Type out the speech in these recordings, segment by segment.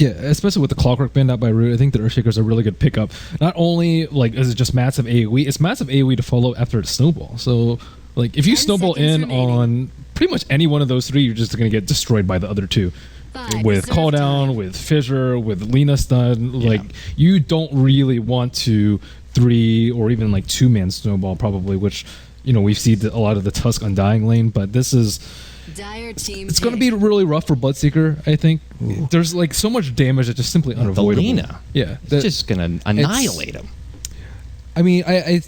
Yeah, especially with the Clockwork Band out by Root, I think the Earthshaker is a really good pickup. Not only like is it just massive AoE, it's massive AoE to follow after a snowball. So like if you snowball in on pretty much any one of those three, you're just going to get destroyed by the other two. With Call Down, with Fissure, with Lina Stun, like you don't really want to 3 or even like 2-man snowball probably, which we've seen a lot of the Tusk Undying lane, but this is it's going to be really rough for Bloodseeker, I think. Ooh. There's like so much damage that's just simply unavoidable. The Lina. Yeah. It's just going to annihilate him. I mean, I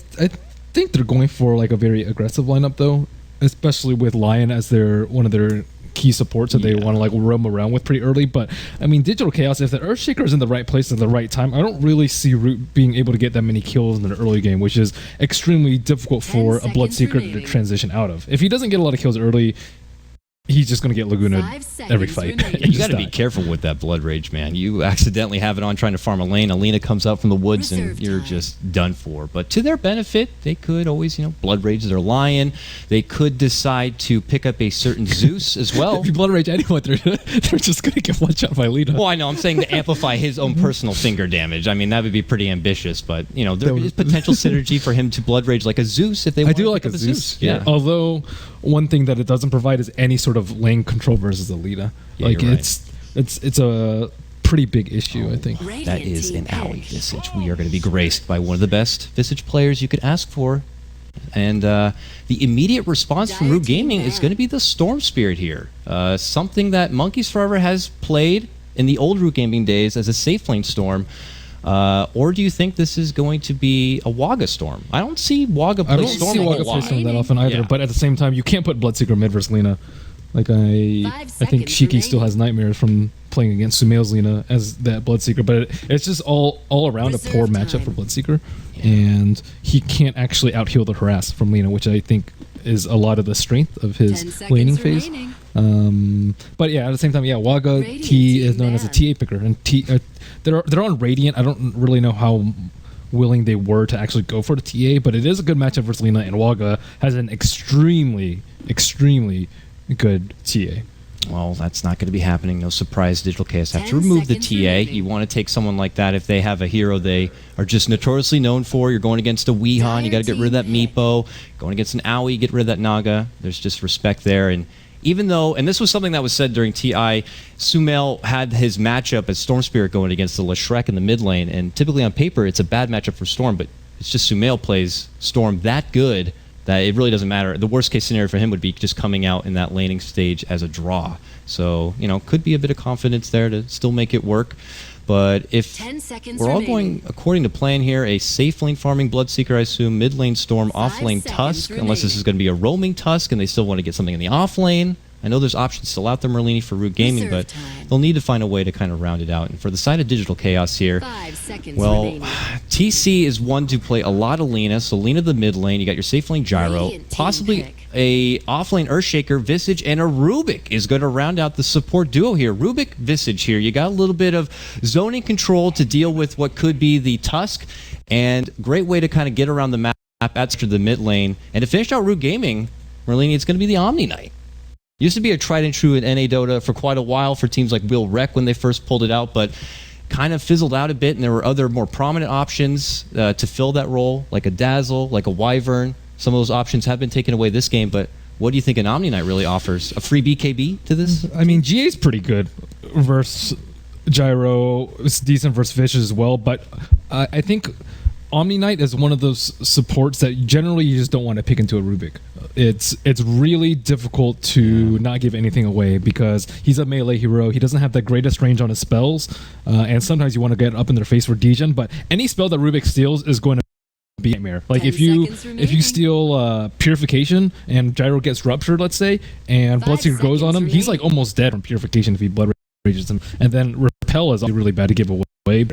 think they're going for like a very aggressive lineup though, especially with Lion as one of their key supports that they want to like roam around with pretty early. But I mean, Digital Chaos, if the Earthshaker is in the right place at the right time, I don't really see Root being able to get that many kills in the early game, which is extremely difficult for a Bloodseeker to transition out of. If he doesn't get a lot of kills early, he's just going to get Laguna'd every fight. You got to be careful with that Blood Rage, man. You accidentally have it on trying to farm a lane. Alina comes out from the woods and you're just done for. But to their benefit, they could always, Blood Rage their Lion. They could decide to pick up a certain Zeus as well. If you Blood Rage anyone, they're just going to get one shot by Lina. Well, I know. I'm saying to amplify his own personal finger damage. I mean, that would be pretty ambitious. But, there is potential synergy for him to Blood Rage like a Zeus if they want to pick up a Zeus. Yeah. Although, one thing that it doesn't provide is any sort of lane control versus Alina. Yeah, like right. it's a pretty big issue, I think. That is an Owie Visage. We are going to be graced by one of the best Visage players you could ask for. And the immediate response from Root Gaming is going to be the Storm Spirit here. Something that Monkeys Forever has played in the old Root Gaming days as a safe lane Storm. Or do you think this is going to be a Waga Storm? I don't see Waga play Storm. I don't see Waga play Storm that often either, but at the same time, you can't put Bloodseeker mid versus Lina. Like I think Shiki still has nightmares from playing against Sumail's Lina as that Bloodseeker, but it's just all around a poor matchup for Bloodseeker, and he can't actually out-heal the harass from Lina, which I think is a lot of the strength of his laning phase. But yeah, at the same time, Waga T is known as a TA picker, and they're on Radiant. I don't really know how willing they were to actually go for the TA, but it is a good matchup versus Lina, and Waga has an extremely good TA. Well, that's not going to be happening. No surprise, Digital Chaos have to remove the TA. You want to take someone like that if they have a hero they are just notoriously known for. You're going against a Weehan, you got to get rid of that Meepo. Going against an Owie, get rid of that Naga. There's just respect there. And even though, and this was something that was said during TI, Sumail had his matchup as Storm Spirit going against the Leshreq in the mid lane, and typically on paper it's a bad matchup for Storm, but it's just Sumail plays Storm that good that it really doesn't matter. The worst case scenario for him would be just coming out in that laning stage as a draw. So, could be a bit of confidence there to still make it work. But if we're all going according to plan here, a safe lane farming Bloodseeker, I assume, mid lane Storm, off lane Tusk, unless this is going to be a roaming Tusk and they still want to get something in the off lane. I know there's options still out there, Merlini, for Root Gaming, but they'll need to find a way to kind of round it out. And for the side of Digital Chaos here, well, TC is one to play a lot of Lina, so Lina the mid lane, you got your safe lane Gyro, possibly a off-lane Earthshaker, Visage, and a Rubik is going to round out the support duo here. Rubik, Visage here. You got a little bit of zoning control to deal with what could be the Tusk, and great way to kind of get around the map after the mid lane. And to finish out Root Gaming, Merlini, it's going to be the Omni Knight. Used to be a tried and true in NA Dota for quite a while for teams like Will Rec when they first pulled it out, but kind of fizzled out a bit, and there were other more prominent options to fill that role, like a Dazzle, like a Wyvern. Some of those options have been taken away this game, but what do you think an Omni Knight really offers? A free BKB to this? I mean, GA's pretty good versus Gyro. It's decent versus Fish as well, but I think Omni Knight is one of those supports that generally you just don't want to pick into a Rubik. It's really difficult to not give anything away because he's a melee hero. He doesn't have the greatest range on his spells, and sometimes you want to get up in their face for degen, but any spell that Rubik steals is going to be a nightmare. Like if you steal Purification and Gyro gets ruptured, let's say, and Bloodseeker goes on him, he's like almost dead from Purification if he blood rages him. And then Repel is really bad to give away.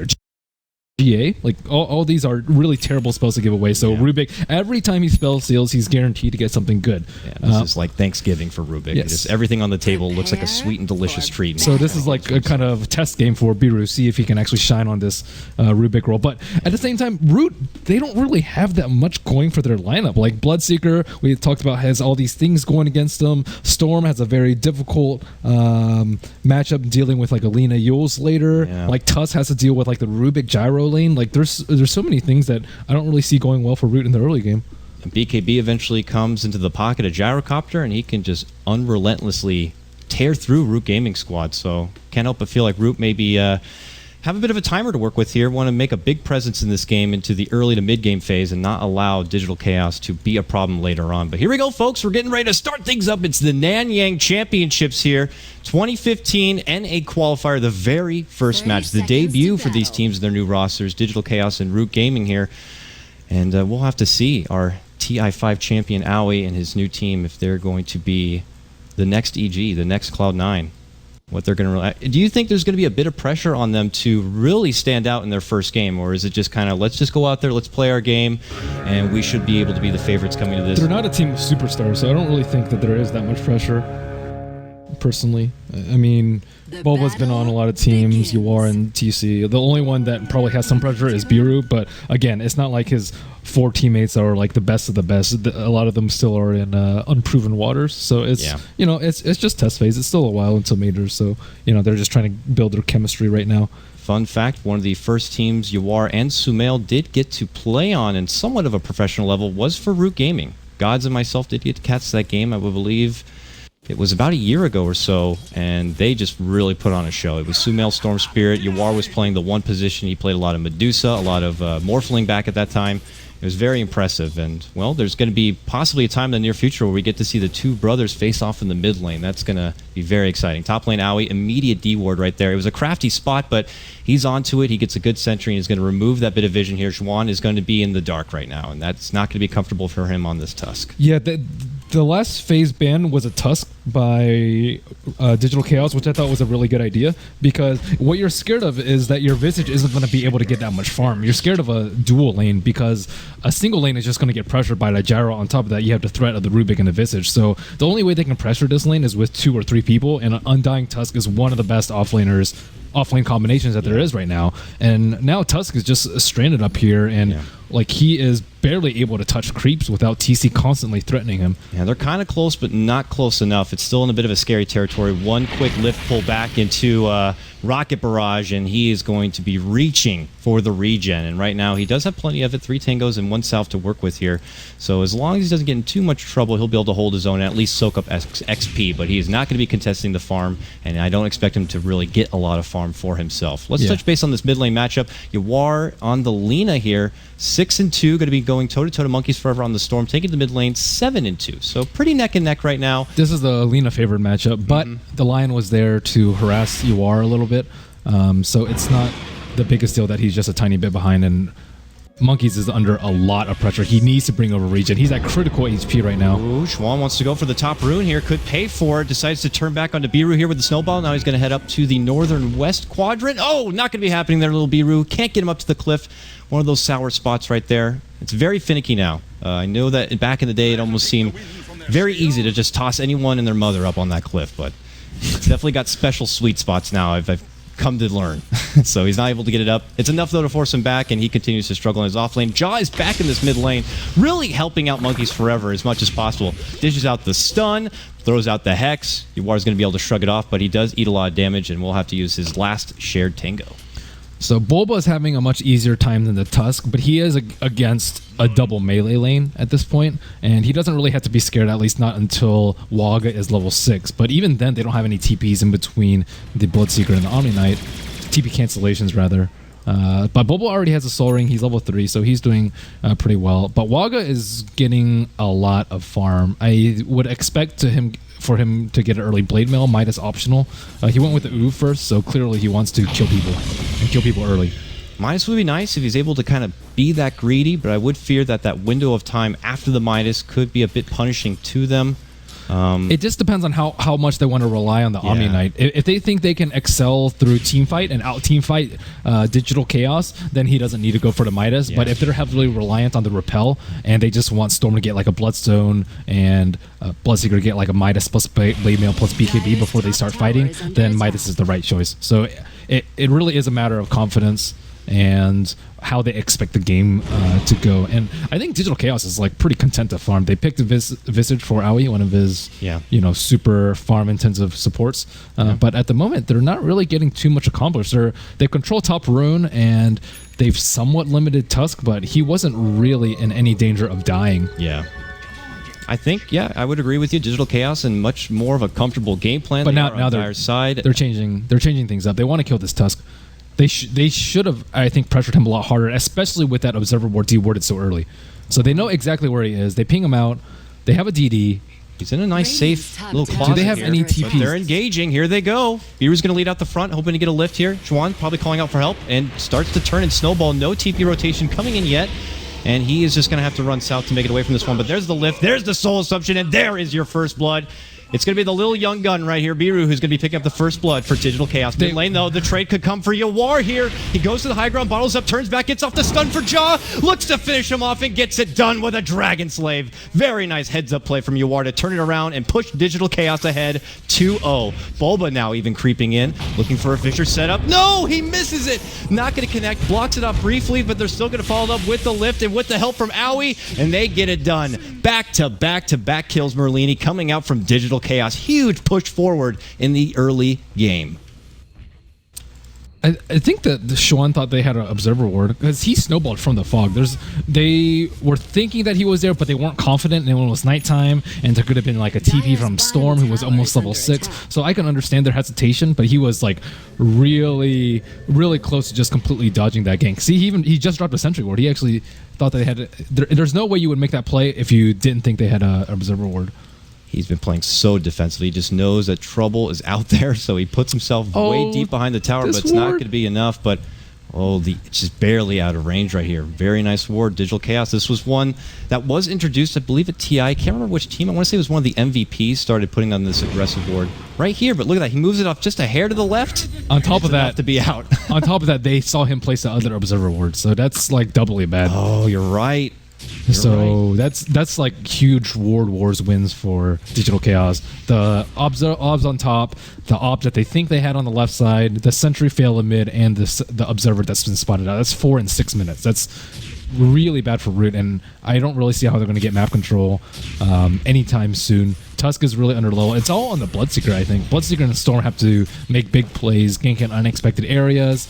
GA. Like all these are really terrible spells to give away. So Rubik, every time he spell seals, he's guaranteed to get something good. Yeah, this is like Thanksgiving for Rubik. Yes. Just everything on the table looks like a sweet and delicious treat. So this is like a kind of test game for Biru, see if he can actually shine on this Rubik role. But at the same time, Root, they don't really have that much going for their lineup. Like Bloodseeker, we talked about, has all these things going against them. Storm has a very difficult matchup dealing with like Alina Yules later. Yeah. Like Tusk has to deal with like the Rubik gyro lane. Like there's so many things that I don't really see going well for Root in the early game. BKB eventually comes into the pocket of Gyrocopter, and he can just unrelentlessly tear through Root Gaming Squad. So can't help but feel like Root maybe have a bit of a timer to work with here. Want to make a big presence in this game into the early to mid game phase and not allow Digital Chaos to be a problem later on. But here we go, folks. We're getting ready to start things up. It's the Nanyang Championships here, 2015 NA Qualifier, the very first match, the debut for these teams in their new rosters, Digital Chaos and Root Gaming here. And we'll have to see our TI5 champion Aoi and his new team if they're going to be the next EG, the next Cloud9. What they're going to. Do you think there's going to be a bit of pressure on them to really stand out in their first game, or is it just kind of let's just go out there, let's play our game, and we should be able to be the favorites coming to this? They're not a team of superstars, so I don't really think that there is that much pressure. Personally, I mean, Boba's been on a lot of teams, UR and TC. The only one that probably has some pressure is Biru, but again, it's not like his 4 teammates are like the best of the best. A lot of them still are in unproven waters, so it's it's just test phase. It's still a while until majors, so they're just trying to build their chemistry right now. Fun fact, one of the first teams UR and Sumail did get to play on in somewhat of a professional level was for Root Gaming. Gods and myself did get to catch that game, I would believe. It was about a year ago or so, and they just really put on a show. It was Sumail Storm Spirit. Yawar was playing the one position. He played a lot of Medusa, a lot of Morphling back at that time. It was very impressive, and, well, there's going to be possibly a time in the near future where we get to see the two brothers face off in the mid lane. That's going to be very exciting. Top lane, Aoi, immediate D-ward right there. It was a crafty spot, but he's onto it. He gets a good sentry, and he's going to remove that bit of vision here. Xuan is going to be in the dark right now, and that's not going to be comfortable for him on this Tusk. Yeah, the last phase ban was a Tusk by Digital Chaos, which I thought was a really good idea, because what you're scared of is that your Visage isn't going to be able to get that much farm. You're scared of a dual lane because a single lane is just going to get pressured by the gyro. On top of that, you have the threat of the Rubik and the Visage. So the only way they can pressure this lane is with 2 or 3 people, and an Undying Tusk is one of the best offlane combinations that there is right now. And now Tusk is just stranded up here, and like he is barely able to touch creeps without TC constantly threatening him. Yeah, they're kind of close, but not close enough. It's still in a bit of a scary territory. One quick lift pull back into Rocket Barrage, and he is going to be reaching for the regen. And right now, he does have plenty of it. 3 tangos and 1 Salve to work with here. So as long as he doesn't get in too much trouble, he'll be able to hold his own and at least soak up XP. But he is not going to be contesting the farm, and I don't expect him to really get a lot of farm for himself. Let's touch base on this mid lane matchup. Yawar on the Lina here, 6-2, going to be going toe-to-toe to Monkeys Forever on the Storm, taking the mid lane 7-2. So pretty neck and neck right now. This is the Lina favored matchup, but the Lion was there to harass Yawar a little bit. So it's not the biggest deal that he's just a tiny bit behind, and Monkeys is under a lot of pressure. He needs to bring over regen. He's at critical HP right now. Ooh, Xuan wants to go for the top rune here. Could pay for it. Decides to turn back onto Biru here with the snowball. Now he's going to head up to the northern west quadrant. Oh, not going to be happening there, little Biru. Can't get him up to the cliff. One of those sour spots right there. It's very finicky now. I know that back in the day it almost seemed very easy to just toss anyone and their mother up on that cliff, but it's definitely got special sweet spots now. I've come to learn. So he's not able to get it up. It's enough, though, to force him back, and he continues to struggle in his off lane. Jaw is back in this mid lane, really helping out Monkeys Forever as much as possible. Dishes out the stun, throws out the Hex. Yawar's going to be able to shrug it off, but he does eat a lot of damage, and will have to use his last shared tango. So Bulba is having a much easier time than the Tusk, but he is against a double melee lane at this point, and he doesn't really have to be scared, at least not until Waga is level 6. But even then, they don't have any TPs in between the Bloodseeker and the Omni Knight. TP cancellations, rather. But Bulba already has a Soul Ring. He's level 3, so he's doing pretty well. But Waga is getting a lot of farm. I would expect for him to get an early Blade Mail. Midas optional. He went with the Uv first, so clearly he wants to kill people and kill people early. Midas would be nice if he's able to kind of be that greedy, but I would fear that that window of time after the Midas could be a bit punishing to them. It just depends on how much they want to rely on the Omni Knight. If they think they can excel through team fight and out team fight Digital Chaos, then he doesn't need to go for the Midas. But if they're heavily reliant on the repel and they just want Storm to get like a Bloodstone and Bloodseeker to get like a Midas plus Blade Mail plus BKB before they start fighting, then Midas is the right choice. So it really is a matter of confidence and how they expect the game to go. And I think Digital Chaos is like pretty content to farm. They picked Visage for Aoi, one of his super farm intensive supports. But at the moment, they're not really getting too much accomplished. They control top rune and they've somewhat limited Tusk, but he wasn't really in any danger of dying. Yeah. I think, I would agree with you. Digital Chaos and much more of a comfortable game plan. But now they're side. They're changing things up. They want to kill this Tusk. They should have, I think, pressured him a lot harder, especially with that Observer Ward dewarded so early. So they know exactly where he is. They ping him out. They have a DD. He's in a nice, safe little closet. Do they have here, any TPs? But they're engaging. Here they go. Beerus going to lead out the front, hoping to get a lift here. Juan probably calling out for help and starts to turn and snowball. No TP rotation coming in yet. And he is just going to have to run south to make it away from this one. But there's the lift. There's the Soul Assumption. And there is your first blood. It's going to be the little young gun right here, Biru, who's going to be picking up the first blood for Digital Chaos. Mid lane, though, the trade could come for Yawar here. He goes to the high ground, bottles up, turns back, gets off the stun for Jaw, looks to finish him off, and gets it done with a Dragon Slave. Very nice heads-up play from Yawar to turn it around and push Digital Chaos ahead 2-0. Bulba now even creeping in, looking for a Fisher setup. No, he misses it. Not going to connect, blocks it off briefly, but they're still going to follow up with the lift and with the help from Aoi, and they get it done. Back-to-back kills Merlini coming out from Digital Chaos. Huge push forward in the early game. I think that the Xuan thought they had an Observer Ward because he snowballed from the fog. They were thinking that he was there, but they weren't confident, and when it was nighttime, and there could have been like a TP from Storm, who was almost level 6. So I can understand their hesitation, but he was like really, really close to just completely dodging that gank. See, he just dropped a Sentry Ward. He actually thought they had. There's no way you would make that play if you didn't think they had an Observer Ward. He's been playing so defensively. He just knows that trouble is out there, so he puts himself way deep behind the tower, but it's not going to be enough. But, it's just barely out of range right here. Very nice ward. Digital Chaos. This was one that was introduced, I believe, at TI. I can't remember which team. I want to say it was one of the MVPs started putting on this aggressive ward right here. But look at that. He moves it off just a hair to the left. On top of that, to be out. On top of that, they saw him place the other Observer Ward, so that's like doubly bad. Oh, you're right. So that's like huge Ward Wars wins for Digital Chaos. The obs on top, the ob that they think they had on the left side, the Sentry fail in mid, and the Observer that's been spotted out. That's 4 in 6 minutes. That's really bad for Root, and I don't really see how they're going to get map control anytime soon. Tusk is really under low. It's all on the Bloodseeker, I think. Bloodseeker and Storm have to make big plays, gank in unexpected areas.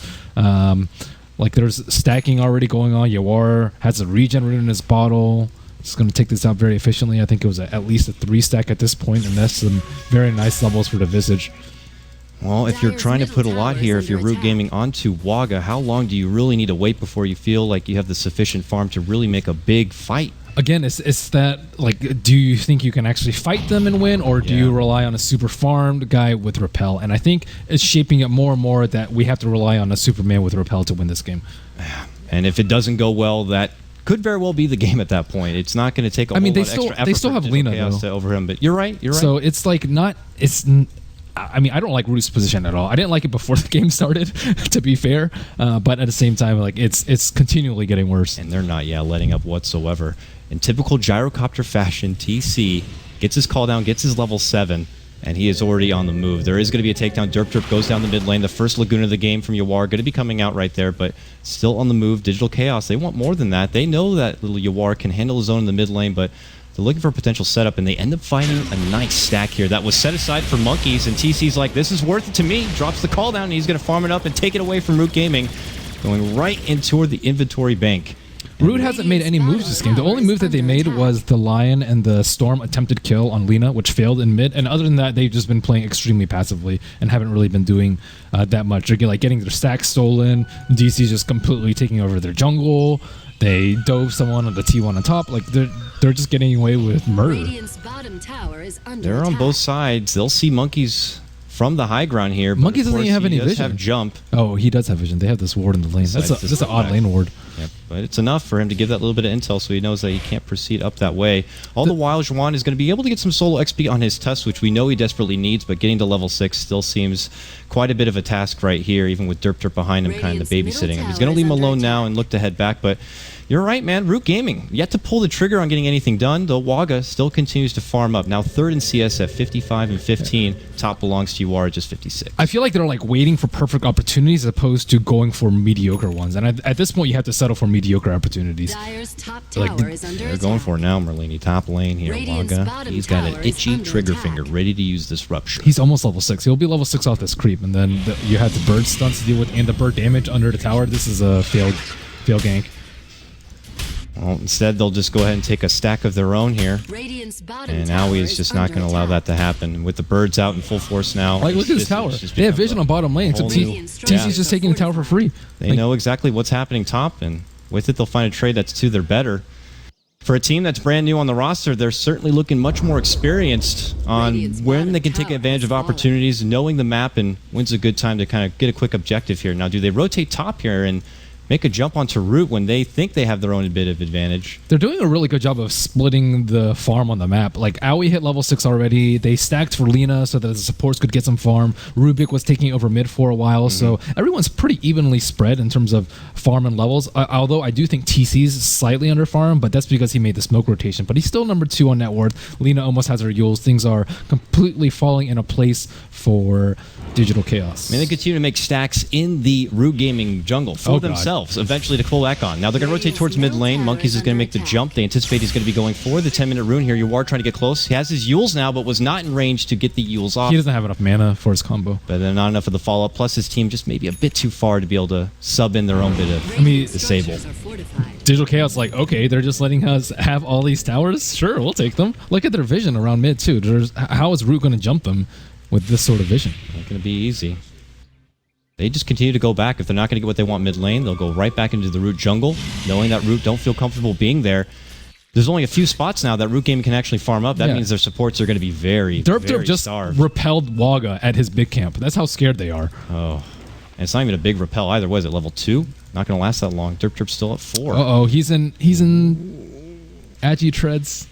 Like there's stacking already going on. Yawar has a regen rune in his bottle. It's going to take this out very efficiently. I think it was at least a 3 stack at this point, and that's some very nice levels for the Visage. Well, if you're trying to put a lot here, if you're Root Gaming onto Waga, how long do you really need to wait before you feel like you have the sufficient farm to really make a big fight? Again, it's that, like, do you think you can actually fight them and win, or do you rely on a super farmed guy with Repel? And I think it's shaping up more and more that we have to rely on a Superman with Repel to win this game. And if it doesn't go well, that could very well be the game at that point. It's not going to take a whole lot extra effort. They still have Lina, though, to over him. But you're right. So it's like not... I mean, I don't like Root's position at all. I didn't like it before the game started, to be fair. But at the same time, like it's continually getting worse. And they're not, letting up whatsoever. In typical Gyrocopter fashion, TC gets his call down, gets his level 7, and he is already on the move. There is going to be a takedown. Derp goes down the mid lane. The first Laguna of the game from Yawar going to be coming out right there, but still on the move. Digital Chaos, they want more than that. They know that little Yawar can handle his own in the mid lane, but they're looking for a potential setup, and they end up finding a nice stack here that was set aside for Monkeys, and TC's like, this is worth it to me. Drops the call down, and he's going to farm it up and take it away from Root Gaming, going right into the inventory bank. Root hasn't made any moves this game. The only move that they made was the Lion and the Storm attempted kill on Lina, which failed in mid. And other than that, they've just been playing extremely passively and haven't really been doing that much. They're like getting their stacks stolen. DC's just completely taking over their jungle. They dove someone on the T1 on top. Like they're just getting away with murder. They're on both sides. They'll see Monkeys from the high ground here. Monkeys doesn't even have any vision. Have jump. Oh, he does have vision. They have this ward in the lane. That's an odd lane ward. Yep, but it's enough for him to give that little bit of intel so he knows that he can't proceed up that way. All the while, Juan is going to be able to get some solo XP on his Tusk, which we know he desperately needs, but getting to level 6 still seems quite a bit of a task right here, even with Derp behind him kind of babysitting him. He's going to leave him alone now and look to head back, but you're right, man. Root Gaming, yet to pull the trigger on getting anything done, though Waga still continues to farm up. Now third in CS at 55 and 15. Top belongs to UR at just 56. I feel like they're like waiting for perfect opportunities as opposed to going for mediocre ones. And at this point, you have to settle for mediocre opportunities. They're going for it now, Merlini. Top lane here, Waga. He's got an itchy trigger finger ready to use this rupture. He's almost level 6. He'll be level 6 off this creep. And then you have the bird stunts to deal with and the bird damage under the tower. This is a failed gank. Well, instead, they'll just go ahead and take a stack of their own here. And now he's just not going to allow that to happen. With the birds out in full force now. Like, look at this tower. They have vision on bottom lane, so TC's just taking the tower for free. They know exactly what's happening top, and with it, they'll find a trade that's to their better. For a team that's brand new on the roster, they're certainly looking much more experienced on when they can take advantage of opportunities, knowing the map, and when's a good time to kind of get a quick objective here. Now, do they rotate top here and make a jump onto root when they think they have their own bit of advantage? They're doing a really good job of splitting the farm on the map. Like, Aoi hit level 6 already. They stacked for Lina so that the supports could get some farm. Rubik was taking over mid for a while, so everyone's pretty evenly spread in terms of farm and levels. Although I do think TC's slightly under farm, but that's because he made the smoke rotation. But he's still number 2 on net worth. Lina almost has her Yules. Things are completely falling in a place for Digital Chaos. I mean, they continue to make stacks in the Root Gaming jungle for themselves, eventually to pull back on. Now they're going to rotate towards mid lane. Monkeys is going to make the jump. They anticipate he's going to be going for the 10-minute rune here. You are trying to get close. He has his Yules now, but was not in range to get the Yules off. He doesn't have enough mana for his combo. But then not enough of the follow-up. Plus his team just maybe a bit too far to be able to sub in their own bit of disable. Digital Chaos, like, okay, they're just letting us have all these towers? Sure, we'll take them. Look at their vision around mid, too. How is Root going to jump them with this sort of vision? Not going to be easy. They just continue to go back. If they're not going to get what they want mid lane, they'll go right back into the Root jungle, knowing that Root don't feel comfortable being there. There's only a few spots now that Root Gaming can actually farm up. That means their supports are going to be very just starved. Repelled Waga at his big camp. That's how scared they are. Oh. And it's not even a big repel either. Was it level 2? Not going to last that long. Derp's still at 4. Uh-oh, he's in Agi treads.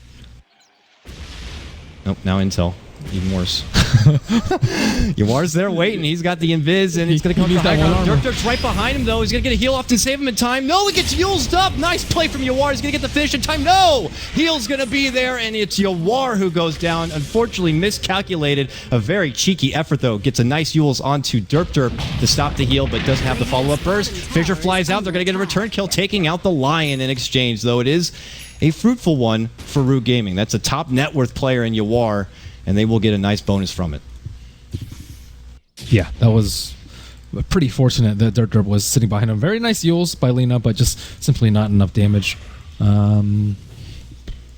Nope, now intel. Even worse. Yawar's there waiting. He's got the invis, and he's going to come back. Derp's right behind him, though. He's going to get a heal off to save him in time. No, he gets Yulesed up. Nice play from Yawar. He's going to get the finish in time. No! Heal's going to be there, and it's Yawar who goes down. Unfortunately, miscalculated. A very cheeky effort, though. Gets a nice Yules onto Derp to stop the heal, but doesn't have the follow-up burst. Fissure flies out. They're going to get a return kill, taking out the Lion in exchange, though it is a fruitful one for Root Gaming. That's a top net worth player in Yawar, and they will get a nice bonus from it. Yeah, that was pretty fortunate that Derp was sitting behind him. Very nice Yules by Lina, but just simply not enough damage.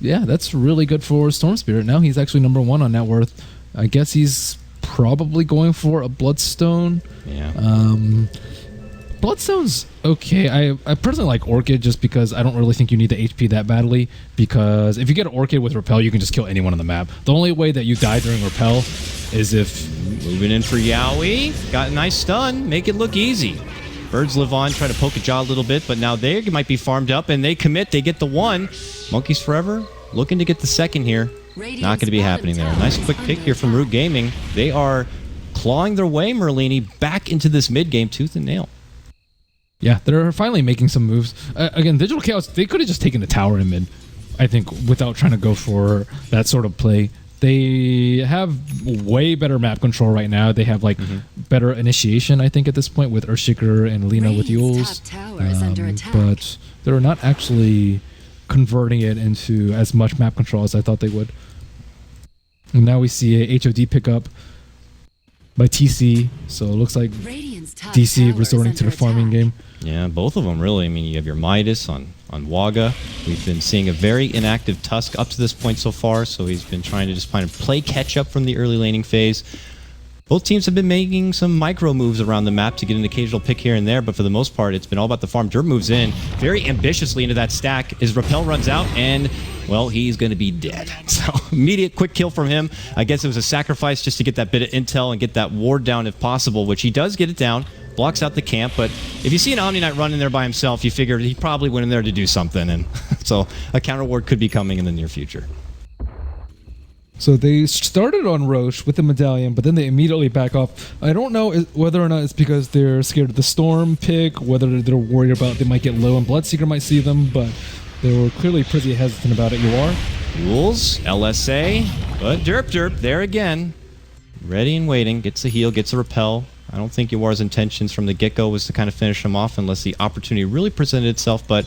Yeah, that's really good for Storm Spirit. Now he's actually number 1 on net worth. I guess he's probably going for a Bloodstone. Yeah. Bloodstone's okay. I personally like Orchid just because I don't really think you need the HP that badly, because if you get an Orchid with Repel, you can just kill anyone on the map. The only way that you die during Repel is if... Moving in for Yaoi. Got a nice stun. Make it look easy. Birds live on, try to poke a jaw a little bit, but now they might be farmed up, and they commit. They get the 1. Monkeys Forever looking to get the 2nd here. Not going to be happening there. Nice quick pick here from Root Gaming. They are clawing their way, Merlini, back into this mid-game tooth and nail. Yeah, they're finally making some moves. Again, Digital Chaos, they could have just taken the tower in mid, I think, without trying to go for that sort of play. They have way better map control right now. They have, like, better initiation, I think, at this point, with Earthshaker and Lina with Yules. But they're not actually converting it into as much map control as I thought they would. And now we see a HOD pickup by TC, so it looks like DC resorting to the farming game. Yeah, both of them, really. I mean, you have your Midas on Waga. We've been seeing a very inactive Tusk up to this point so far, so he's been trying to just kind of play catch-up from the early laning phase. Both teams have been making some micro moves around the map to get an occasional pick here and there, but for the most part, it's been all about the farm. Derp moves in very ambitiously into that stack. His Repel runs out, and, well, he's going to be dead. So, immediate quick kill from him. I guess it was a sacrifice just to get that bit of intel and get that ward down if possible, which he does get it down. blocks out the camp, but if you see an Omni Knight running there by himself, you figure he probably went in there to do something, and so a counter ward could be coming in the near future. So they started on Roche with the medallion, but then they immediately back off. I don't know whether or not it's because they're scared of the Storm pick, whether they're worried about they might get low and Bloodseeker might see them, but they were clearly pretty hesitant about it. You are? Rules, LSA, but Derp there again. Ready and waiting, gets a heal, gets a repel. I don't think Yawar's intentions from the get-go was to kind of finish him off unless the opportunity really presented itself, but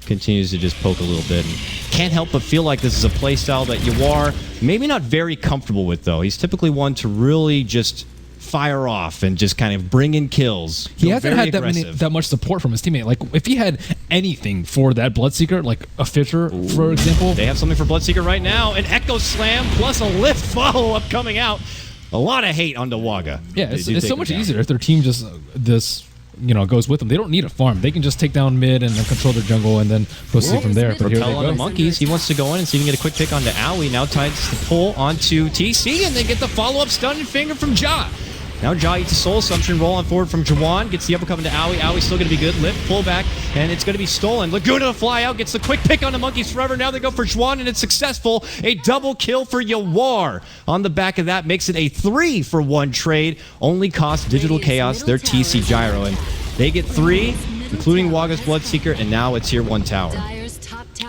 continues to just poke a little bit. And can't help but feel like this is a playstyle that Yawar maybe not very comfortable with, though. He's typically one to really just fire off and just kind of bring in kills. He hasn't had that much support from his teammate. Like, if he had anything for that Bloodseeker, like a Fisher, for example. They have something for Bloodseeker right now. An Echo Slam plus a lift follow-up coming out. A lot of hate on Waga. Yeah, it's so much easier if their team just goes with them. They don't need a farm. They can just take down mid and then control their jungle and then proceed from there. But here they on go. The monkeys. He wants to go in and see if he can get a quick pick onto Owie. Now ties the pull onto TC, and they get the follow-up stun and finger from Ja. Now Ja eats a soul assumption, roll on forward from Jawan, gets the uppercut into Owie. Owie's still going to be good. Lift, pull back, and it's going to be stolen. Laguna to fly out, gets the quick pick on the monkeys forever. Now they go for Jawan, and it's successful. A double kill for Yawar. On the back of that, makes it a 3-for-1 trade. Only cost Digital Chaos their TC Gyro, and they get 3, including Waga's Bloodseeker, and now it's Tier 1 tower.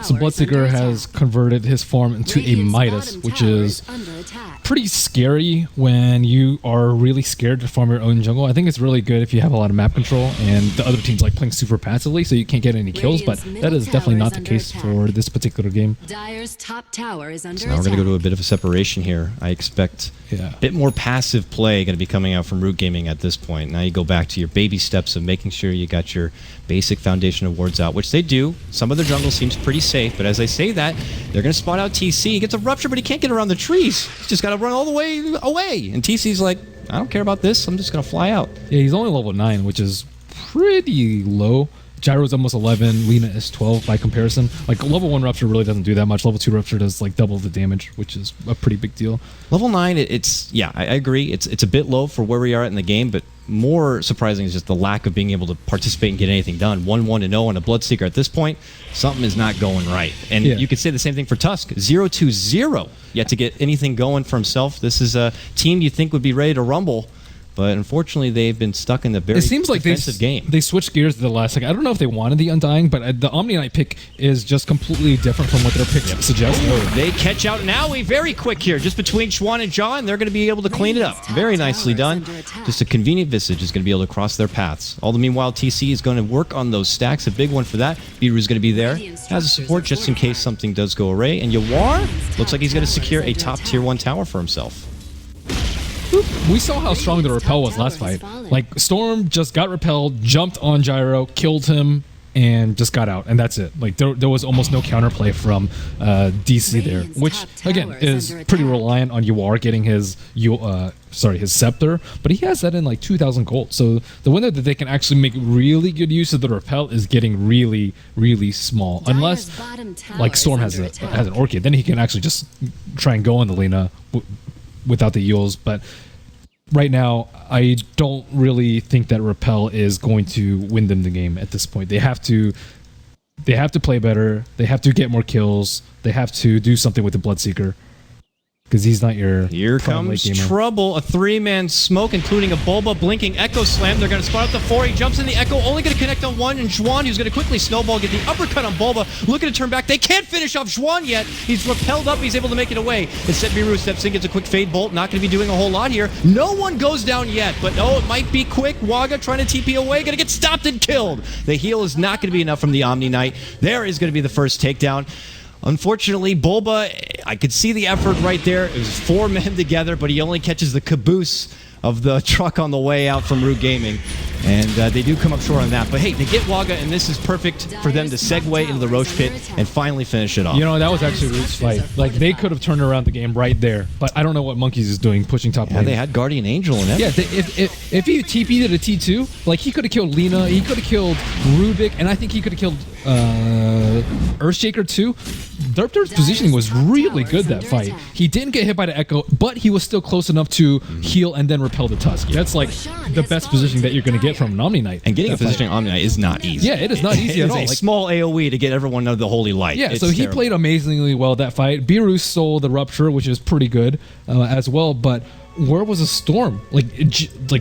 So Bloodseeker has converted his farm into a Midas, which is pretty scary when you are really scared to farm your own jungle. I think it's really good if you have a lot of map control and the other team's like playing super passively, so you can't get any kills, but that is definitely not the case for this particular game. Dire's top tower is under so now we're going to go to a bit of a separation here. I expect a bit more passive play going to be coming out from Root Gaming at this point. Now you go back to your baby steps of making sure you got your basic foundation of wards out, which they do. Some of their jungle seems pretty safe, but as I say that, they're going to spot out TC. He gets a rupture, but he can't get around the trees. He's just got to run all the way away. And TC's like, I don't care about this. I'm just going to fly out. Yeah, he's only level 9, which is pretty low. Gyro's almost 11. Lina is 12 by comparison. Like, level 1 Rupture really doesn't do that much. Level 2 Rupture does, like, double the damage, which is a pretty big deal. Level 9, I agree. It's a bit low for where we are in the game, but more surprising is just the lack of being able to participate and get anything done. 1-1-0 on a Bloodseeker. At this point, something is not going right. And you could say the same thing for Tusk. 0-0, yet to get anything going for himself. This is a team you think would be ready to rumble, but unfortunately, they've been stuck in the very defensive game. They switched gears to the last second. I don't know if they wanted the Undying, but the Omni Knight pick is just completely different from what their picks suggest. They catch out Owie very quick here, just between Schwan and Ja, and they're going to be able to clean it up. Very nicely done. Just a convenient Visage is going to be able to cross their paths. All the meanwhile, TC is going to work on those stacks. A big one for that. Beeru is going to be there as a support just in case something does go awry. And Yawar looks like he's going to secure a top Tier 1 tower for himself. We saw how strong the repel was last fight. Like, Storm just got repelled, jumped on Gyro, killed him, and just got out. And that's it. Like, there was almost no counterplay from DC there, which, again, is pretty reliant on Yawar getting his Scepter, but he has that in like 2,000 gold. So the window that they can actually make really good use of the repel is getting really, really small. Unless, like, Storm has an Orchid, then he can actually just try and go on the Lina without the Yules, but right now I don't really think that repel is going to win them the game at this point. They have to play better. They have to get more kills. They have to do something with the Bloodseeker, because he's not your Here comes trouble. A 3-man smoke, including a Bulba blinking Echo Slam. They're going to spot out the 4. He jumps in the Echo, only going to connect on 1, and Juan, who's going to quickly snowball, get the uppercut on Bulba. Looking to turn back. They can't finish off Juan yet. He's repelled up. He's able to make it away. Instead, Beeru steps in, gets a quick fade bolt. Not going to be doing a whole lot here. No one goes down yet, but it might be quick. Waga trying to TP away. Going to get stopped and killed. The heal is not going to be enough from the Omni Knight. There is going to be the first takedown. Unfortunately, Bulba, I could see the effort right there. It was 4 men together, but he only catches the caboose of the truck on the way out from Root Gaming. And they do come up short on that. But hey, they get Waga, and this is perfect for them to segue into the Roche pit and finally finish it off. You know, that was actually Root's fight. Like, they could have turned around the game right there. But I don't know what Monkeys is doing, pushing top lane. They had Guardian Angel in it. Yeah, if he TP'd at a T2, like, he could have killed Lina, he could have killed Rubik, and I think he could have killed Earthshaker too. Derp's positioning was really good that fight. He didn't get hit by the Echo, but he was still close enough to heal and then repel the Tusk. That's like the best positioning that you're going to get get from an Omni Knight. And getting a positioning Omni Knight is not easy. Yeah, it is not easy at all. It's a small AoE to get everyone under the holy light. Yeah, it's so he terrible. played amazingly well that fight. Biru stole the Rupture, which is pretty good as well, but where was a Storm? Like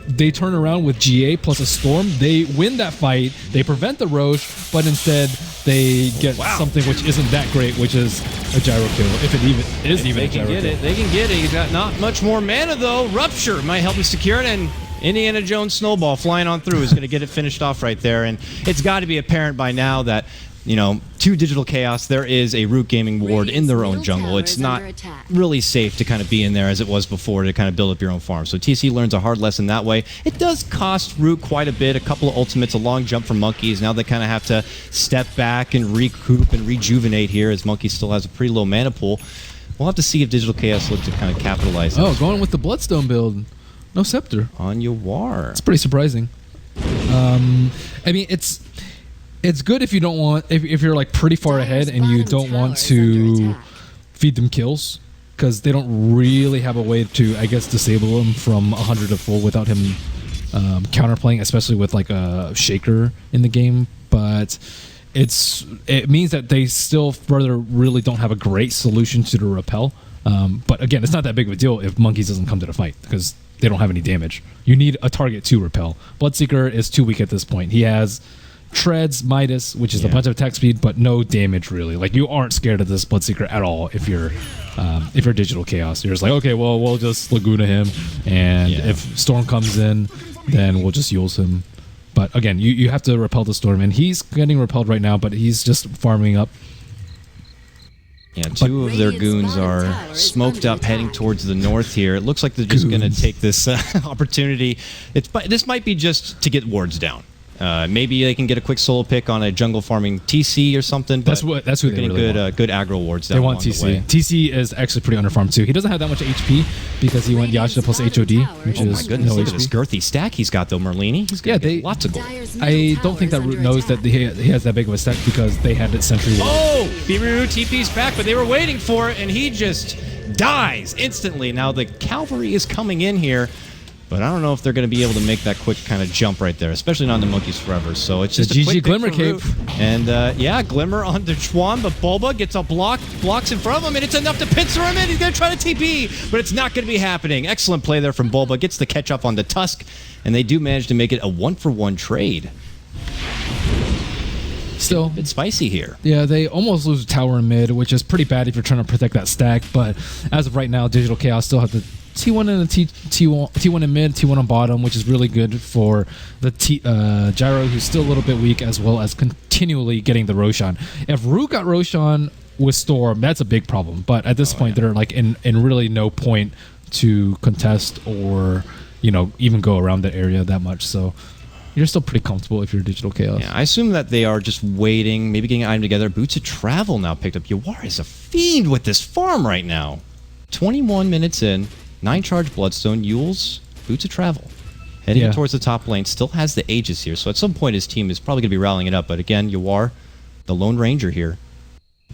they turn around with GA plus a Storm. They win that fight. They prevent the Roche, but instead they get something which isn't that great, which is a gyro kill. If it even is even a gyro kill. They can get it. He's got not much more mana though. Rupture might help him secure it, and Indiana Jones Snowball flying on through is going to get it finished off right there. And it's got to be apparent by now that, you know, to Digital Chaos, there is a Root Gaming ward in their own jungle. It's not really safe to kind of be in there as it was before to kind of build up your own farm. So TC learns a hard lesson that way. It does cost Root quite a bit. A couple of ultimates, a long jump from Monkeys. Now they kind of have to step back and recoup and rejuvenate here, as Monkey still has a pretty low mana pool. We'll have to see if Digital Chaos look to kind of capitalize Oh, going with the Bloodstone build. No Scepter. on Yawar. It's pretty surprising. I mean, it's good if you don't want, if you're like pretty far ahead and you don't want to feed them kills, because they don't really have a way to, I guess, disable him from 100 to full without him counterplaying, especially with like a Shaker in the game. But it means that they still further really don't have a great solution to the repel. But again, it's not that big of a deal if Monkeys doesn't come to the fight, because they don't have any damage. You need a target to repel. Bloodseeker is too weak at this point. He has Treads, Midas, which is a bunch of attack speed, but no damage really. Like, you aren't scared of this Bloodseeker at all if you're Digital Chaos. You're just like, okay, well, we'll just Laguna him, and if Storm comes in, then we'll just use him. But again, you have to repel the Storm, and he's getting repelled right now, but he's just farming up. Yeah, two of their goons are smoked up, heading towards the north here. It looks like they're just going to take this opportunity. This might be just to get wards down. Maybe they can get a quick solo pick on a jungle farming TC or something. But that's who they really want. Good aggro wards down. They want TC. TC is actually pretty underfarmed too. He doesn't have that much HP because he went Yasha plus HOD, which is my goodness, no look HP. at this girthy stack he's got though, Merlini. He's got lots of gold. I don't think that Root knows that he has that big of a stack because they had it sentry. Oh, Biru TP's back, but they were waiting for it, and he just dies instantly. Now the cavalry is coming in here. But I don't know if they're going to be able to make that quick kind of jump right there, especially not the Monkeys Forever. So it's just the a quick GG Glimmer cape. And Glimmer onto Chuan, but Bulba gets a blocks in front of him, and it's enough to pincer him in. He's going to try to TP, but it's not going to be happening. Excellent play there from Bulba. Gets the catch up on the Tusk, and they do manage to make it a 1-for-1 trade. Still, it's spicy here. Yeah, they almost lose tower in mid, which is pretty bad if you're trying to protect that stack. But as of right now, Digital Chaos still have the T1 and the T1 in mid, T1 on bottom, which is really good for the Gyro, who's still a little bit weak, as well as continually getting the Roshan. If Root got Roshan with Storm, that's a big problem. But at this point, they're like in really no point to contest or even go around the area that much. So you're still pretty comfortable if you're Digital Chaos. Yeah, I assume that they are just waiting, maybe getting an item together. Boots of Travel now picked up. Yawar is a fiend with this farm right now. 21 minutes in. 9 charge Bloodstone, Yules, Boots of Travel. Heading towards the top lane, still has the Aegis here, so at some point his team is probably going to be rallying it up. But again, Yawar, the Lone Ranger here,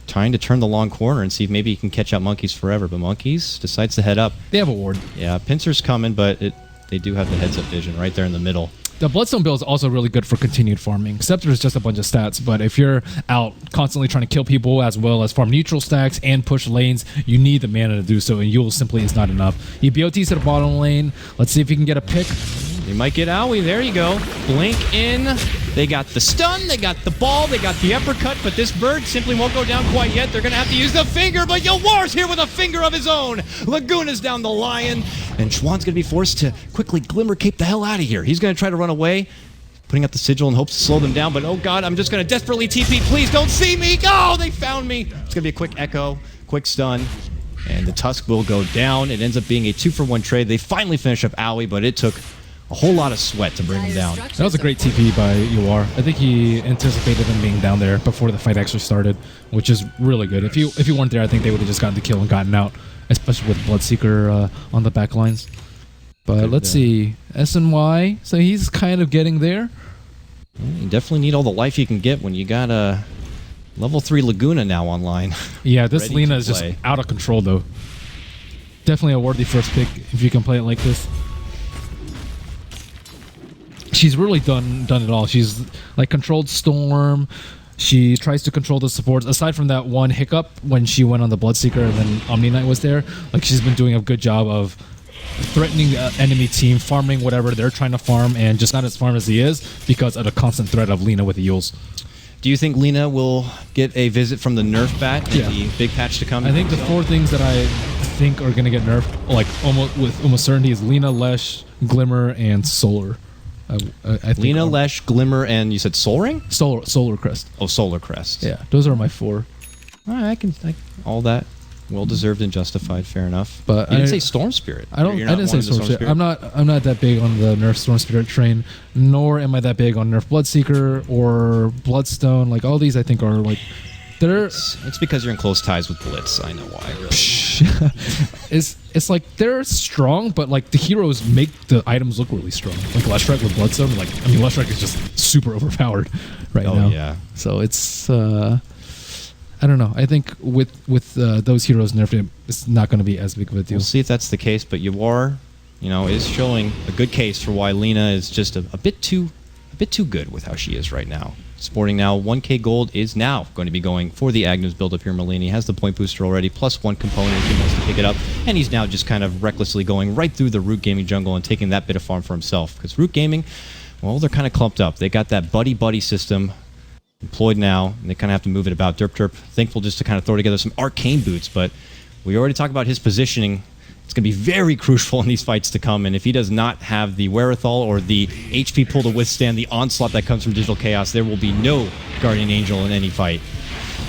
trying to turn the long corner and see if maybe he can catch out Monkeys Forever. But Monkeys decides to head up. They have a ward. Yeah, Pincer's coming, but they do have the heads-up vision right there in the middle. The Bloodstone build is also really good for continued farming. Scepter is just a bunch of stats, but if you're out constantly trying to kill people as well as farm neutral stacks and push lanes, you need the mana to do so, and Yule simply is not enough. He BOTs to the bottom lane. Let's see if he can get a pick. They might get Owie. There you go. Blink in. They got the stun, they got the ball, they got the uppercut, but this bird simply won't go down quite yet. They're going to have to use the finger, but Yawar's here with a finger of his own. Laguna's down the lion, and Schwann's going to be forced to quickly Glimmer Cape the hell out of here. He's going to try to run away, putting up the sigil in hopes to slow them down, but oh god, I'm just going to desperately TP. Please don't see me. Oh, they found me. It's going to be a quick echo, quick stun, and the Tusk will go down. It ends up being a 2-for-1 trade. They finally finish up Owie, but it took a whole lot of sweat to bring him down. That was a great TP by Yawar. I think he anticipated him being down there before the fight actually started, which is really good. If you weren't there, I think they would have just gotten the kill and gotten out, especially with Bloodseeker on the back lines. But let's see. SNY, so he's kind of getting there. You definitely need all the life you can get when you got a level 3 Laguna now online. Yeah, this Lina is just out of control, though. Definitely a worthy first pick if you can play it like this. she's really done it all. She's like controlled Storm. She tries to control the supports. Aside from that one hiccup when she went on the Bloodseeker and then Omni Knight was there, like she's been doing a good job of threatening the enemy team, farming whatever they're trying to farm, and just not as farm as he is because of the constant threat of Lina with the Yules. Do you think Lina will get a visit from the nerf bat in Yeah. the big patch to come? I think the 4 things that I think are going to get nerfed, like almost certainty, is Lina, Lesh, Glimmer, and Solar. I think Lina, Lesh, Glimmer, and you said Soul Ring? Solar Crest. Oh, Solar Crest. Yeah, those are my 4. All right, all that. Well deserved and justified, fair enough. But you didn't say Storm Spirit. I didn't say Storm Spirit. I'm not that big on the nerf Storm Spirit train, nor am I that big on nerf Bloodseeker or Bloodstone. Like all these I think are like It's because you're in close ties with Blitz. I know why, really. it's like they're strong, but like the heroes make the items look really strong. Like Leshrac with Bloodstone, like I mean Leshrac is just super overpowered right now. Oh yeah. So it's I don't know. I think with those heroes nerfed, it's not going to be as big of a deal. We'll see if that's the case, but Yawar, is showing a good case for why Lina is just a bit too good with how she is right now. Sporting now 1k gold is now going to be going for the Agnes build up here. Merlini has the point booster already, plus 1 component if he wants to pick it up, and he's now just kind of recklessly going right through the Root Gaming jungle and taking that bit of farm for himself. Because Root Gaming, well, they're kind of clumped up. They got that buddy system employed now, and they kind of have to move it about. Derp, thankful just to kind of throw together some arcane boots, but we already talked about his positioning. It's going to be very crucial in these fights to come, and if he does not have the wherewithal or the HP pool to withstand the onslaught that comes from Digital Chaos, there will be no Guardian Angel in any fight.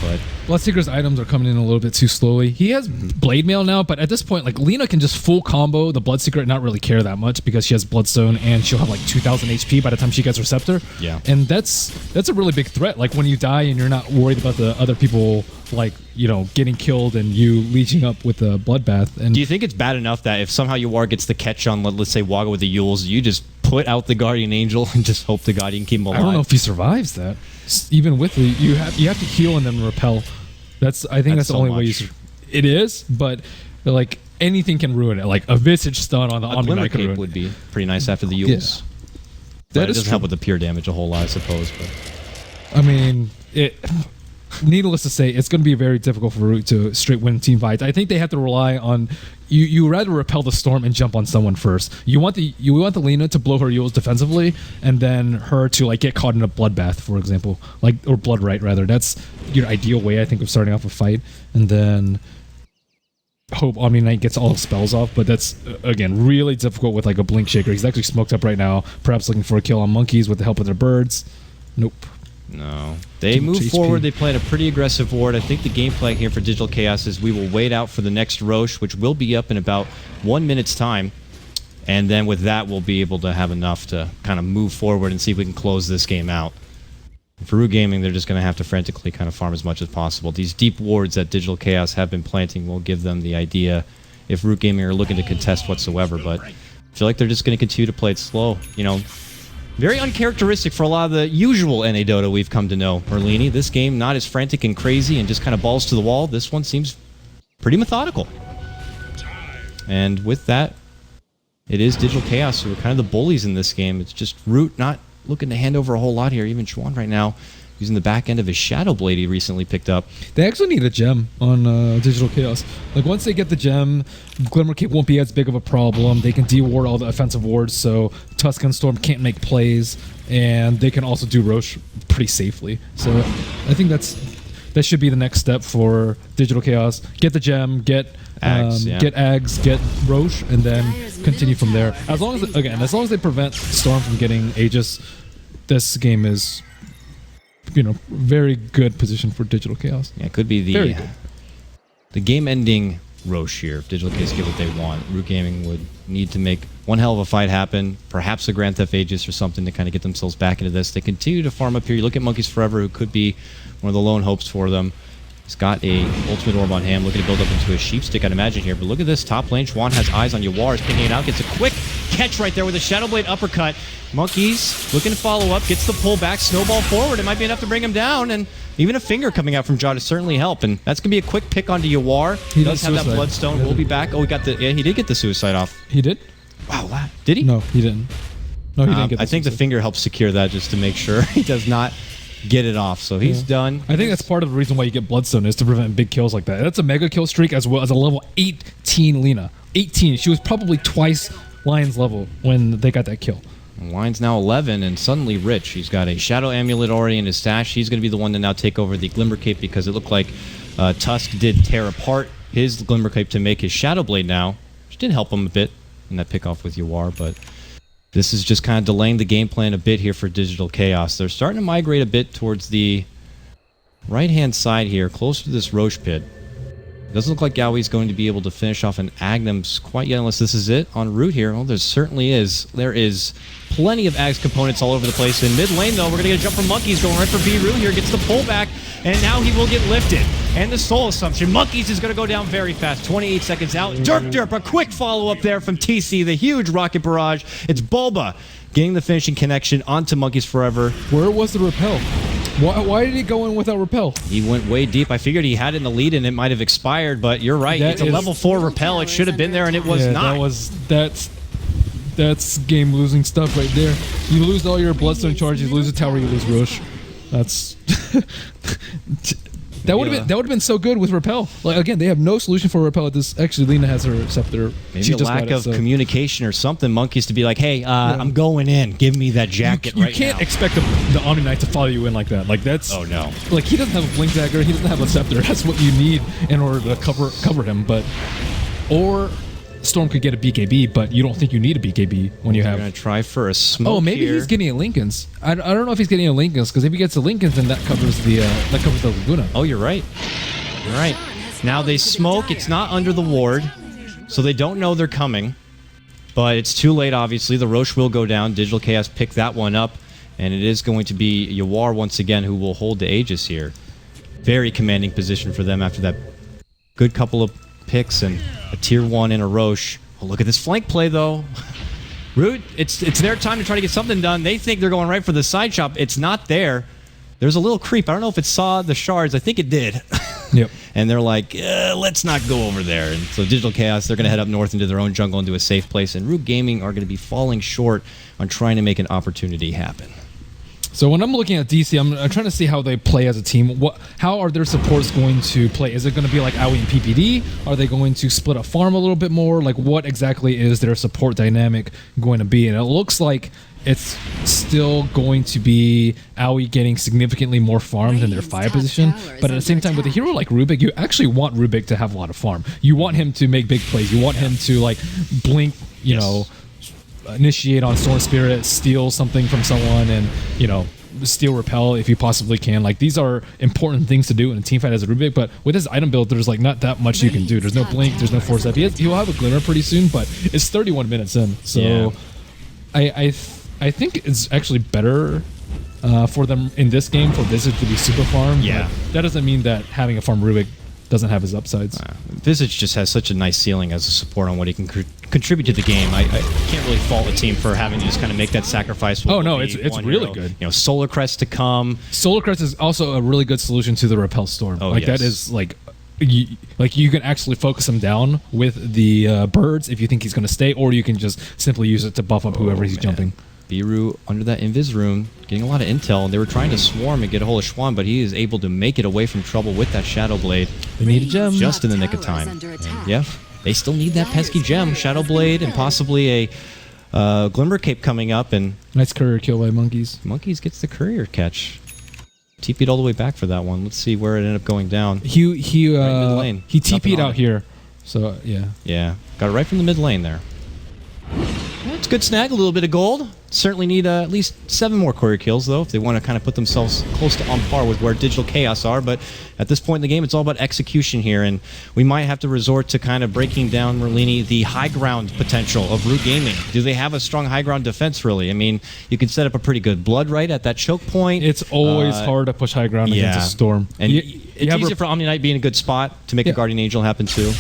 But Bloodseeker's items are coming in a little bit too slowly. He has Blade Mail now, but at this point, like Lina can just full combo the Bloodseeker and not really care that much because she has Bloodstone and she'll have like 2,000 HP by the time she gets her Scepter. Yeah, and that's a really big threat. Like when you die and you're not worried about the other people, like getting killed and you leeching up with the Bloodbath. And do you think it's bad enough that if somehow Yawar gets the catch on, let's say Waga with the Yules, you just put out the Guardian Angel and just hope to God you can keep him alive? I don't know if he survives that. Even with you have to heal and then repel. I think that's the only way you. It is, but like anything can ruin it. Like a Visage stun on the Omni Knight Cape would be pretty nice after the Yules. Yeah. That doesn't help with the pure damage a whole lot, I suppose. But I mean, needless to say, it's going to be very difficult for Root to straight win team fights. I think they have to rely on you rather repel the storm and jump on someone first. You want the Lina to blow her Yules defensively, and then her to like get caught in a bloodbath, for example, or blood right rather. That's your ideal way, I think, of starting off a fight, and then hope Omni Knight gets all the spells off. But that's again really difficult with like a Blink Shaker. He's actually smoked up right now, perhaps looking for a kill on monkeys with the help of their birds. Nope. No. They move forward. They played a pretty aggressive ward. I think the game plan here for Digital Chaos is we will wait out for the next Roche, which will be up in about 1 minute's time. And then with that, we'll be able to have enough to kind of move forward and see if we can close this game out. For Root Gaming, they're just going to have to frantically kind of farm as much as possible. These deep wards that Digital Chaos have been planting will give them the idea if Root Gaming are looking to contest whatsoever. But I feel like they're just going to continue to play it slow. Very uncharacteristic for a lot of the usual NA Dota we've come to know. Merlini, this game not as frantic and crazy and just kind of balls to the wall. This one seems pretty methodical. And with that, it is Digital Chaos who are kind of the bullies in this game. It's just Root not looking to hand over a whole lot here. Even Chuan right now using the back end of his Shadow Blade he recently picked up. They actually need a gem on Digital Chaos. Like once they get the gem, Glimmer Cape won't be as big of a problem. They can de-ward all the offensive wards, so Tuscan Storm can't make plays, and they can also do Roche pretty safely. So I think that should be the next step for Digital Chaos. Get the gem, get Ags, get Roche, and then continue from there. As long as they prevent Storm from getting Aegis, this game is very good position for Digital Chaos. Yeah, it could be the game-ending Roche here. If Digital Chaos get what they want, Root Gaming would need to make one hell of a fight happen, perhaps a Grand Theft Aegis or something to kind of get themselves back into this. They continue to farm up here. You look at Monkeys Forever, who could be one of the lone hopes for them. He's got a ultimate orb on him, looking to build up into a sheep stick, I'd imagine here. But look at this top lane. Chuan has eyes on Yawar, is picking it out, gets a quick catch right there with a Shadow Blade uppercut. Monkeys looking to follow up, gets the pull back, snowball forward. It might be enough to bring him down, and even a finger coming out from Jaw to certainly help. And that's going to be a quick pick onto Yawar. He does have that Bloodstone. We'll be back. Oh, he did get the suicide off. He did? Wow, did he? No, he didn't. No, he didn't get I think the finger helps secure that just to make sure he does not get it off. So he's done. I think that's part of the reason why you get Bloodstone is to prevent big kills like that. That's a mega kill streak as well as a level 18 Lina. 18. She was probably twice Lion's level when they got that kill. Lion's now 11 and suddenly rich. He's got a Shadow Amulet already in his stash. He's going to be the one to now take over the Glimmer Cape because it looked like Tusk did tear apart his Glimmer Cape to make his Shadow Blade now, which did help him a bit in that pickoff with Yawar, but this is just kind of delaying the game plan a bit here for Digital Chaos. They're starting to migrate a bit towards the right-hand side here, closer to this Roche pit. Doesn't look like Yowi's going to be able to finish off an Agnums quite yet unless this is it on route here. Well, there certainly is. There is plenty of Ags components all over the place. In mid lane, though, we're going to get a jump from Monkeys going right for B-Root here. Gets the pullback, and now he will get lifted. And the Soul Assumption. Monkeys is going to go down very fast. 28 seconds out. Derp, a quick follow-up there from TC. The huge rocket barrage. It's Bulba getting the finishing connection onto Monkeys Forever. Where was the repel? Why did he go in without repel? He went way deep. I figured he had it in the lead and it might have expired, but you're right. It's a level 4 repel. It should have been there and it was not. That's game losing stuff right there. You lose all your Bloodstone charges, you lose a tower, you lose Roche. That's that would have been so good with repel. Like again, they have no solution for repel at this. Actually, Lina has her scepter. Maybe a lack of communication or something. Monkeys to be like, hey, I'm going in. Give me that jacket right now. You can't expect the Omni Knight to follow you in like that. Like that's. Oh no. Like he doesn't have a blink dagger. He doesn't have a scepter. That's what you need in order to cover him. But Storm could get a BKB, but you don't think you need a BKB when you have. We're gonna try for a smoke. Oh, maybe he's getting a Lincoln's. I don't know if he's getting a Lincoln's because if he gets a Lincoln's, then that covers the Laguna. Oh, you're right. You're right. Now they smoke. It's not under the ward, so they don't know they're coming. But it's too late. Obviously, the Roche will go down. Digital Chaos pick that one up, and it is going to be Yawar once again who will hold the Aegis here. Very commanding position for them after that good couple of picks and a tier 1 in a Roche. Oh, look at this flank play though. Root, it's their time to try to get something done. They think they're going right for the side chop. It's not there. There's a little creep. I don't know if it saw the shards. I think it did. Yep. And they're like, let's not go over there. And so Digital Chaos, they're going to head up north into their own jungle into a safe place. And Root Gaming are going to be falling short on trying to make an opportunity happen. So when I'm looking at DC, I'm trying to see how they play as a team. How are their supports going to play? Is it going to be like Aoi and PPD? Are they going to split a farm a little bit more? Like what exactly is their support dynamic going to be? And it looks like it's still going to be Aoi getting significantly more farm than their 5 position. But at the same time, with a hero like Rubik, you actually want Rubik to have a lot of farm. You want him to make big plays. You want him to like blink, you know, initiate on Storm Spirit, steal something from someone, and steal repel if you possibly can. Like these are important things to do in a team fight as a Rubik, but with his item build there's like not that much you can do. There's no blink, there's no force up. He'll have a glimmer pretty soon, but it's 31 minutes in, so I think it's actually better for them in this game for Visage to be super farm. Yeah, that doesn't mean that having a farm Rubik doesn't have his upsides. Visage just has such a nice ceiling as a support on what he can contribute to the game. I can't really fault a team for having to just kind of make that sacrifice. Oh no, it's really good. Solar Crest to come. Solar Crest is also a really good solution to the Repel Storm. Oh, that is like you can actually focus him down with the birds if you think he's going to stay, or you can just simply use it to buff up whoever he's jumping. Biru under that Invis room, getting a lot of intel, and they were trying to swarm and get a hold of Schwan, but he is able to make it away from trouble with that Shadow Blade. They need a gem. Just in the nick of time. And yeah, they still need that pesky gem, Shadow Blade, and possibly a Glimmer Cape coming up. And nice courier kill by Monkeys. Monkeys gets the courier catch. TP'd all the way back for that one. Let's see where it ended up going down. He TP'd out here. So yeah. Yeah, got it right from the mid lane there. It's a good snag, a little bit of gold. Certainly need at least 7 more courier kills, though, if they want to kind of put themselves close to on par with where Digital Chaos are. But at this point in the game, it's all about execution here, and we might have to resort to kind of breaking down, Merlini, the high ground potential of Root Gaming. Do they have a strong high ground defense, really? I mean, you can set up a pretty good blood right at that choke point. It's always hard to push high ground against a Storm. And it's easier for Omni Knight being a good spot to make a Guardian Angel happen, too.